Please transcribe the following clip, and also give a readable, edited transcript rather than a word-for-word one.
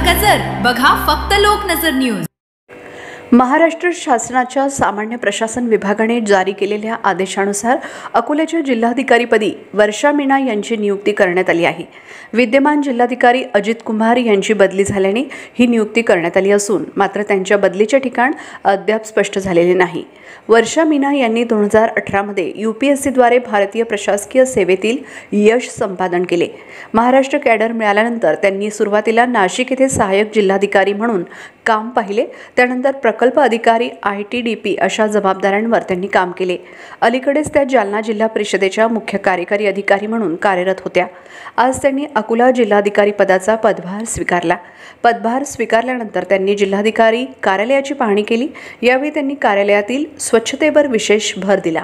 गजर बघा फक्त लोकनजर न्यूज। महाराष्ट्र शासनाच्या सामान्य प्रशासन विभागाने जारी केलेल्या आदेशानुसार अकोल्याच्या जिल्हाधिकारीपदी वर्षा मीना यांची नियुक्ती करण्यात आली आहे। विद्यमान जिल्हाधिकारी अजित कुमार यांची बदली झाल्याने ही नियुक्ती करण्यात आली असून मात्र त्यांच्या बदलीचे ठिकाण अद्याप स्पष्ट झालेले नाही। वर्षा मीना यांनी 2018 मध्ये UPSCद्वारे भारतीय प्रशासकीय सेवेतील यश संपादन केले। महाराष्ट्र कॅडर मिळाल्यानंतर त्यांनी सुरुवातीला नाशिक येथे सहाय्यक जिल्हाधिकारी म्हणून काम पाहिले। त्यानंतर प्रकल्प अधिकारी ITDP अशा जबाबदाऱ्यांवर त्यांनी काम केले। अलीकडेच त्या जालना जिल्हा परिषदेच्या मुख्य कार्यकारी अधिकारी म्हणून कार्यरत होत्या। आज त्यांनी अकोला जिल्हाधिकारी पदाचा पदभार स्वीकारला। पदभार स्वीकारल्यानंतर त्यांनी जिल्हाधिकारी कार्यालयाची पाहणी केली। यावेळी त्यांनी कार्यालयातील स्वच्छतेवर विशेष भर दिला।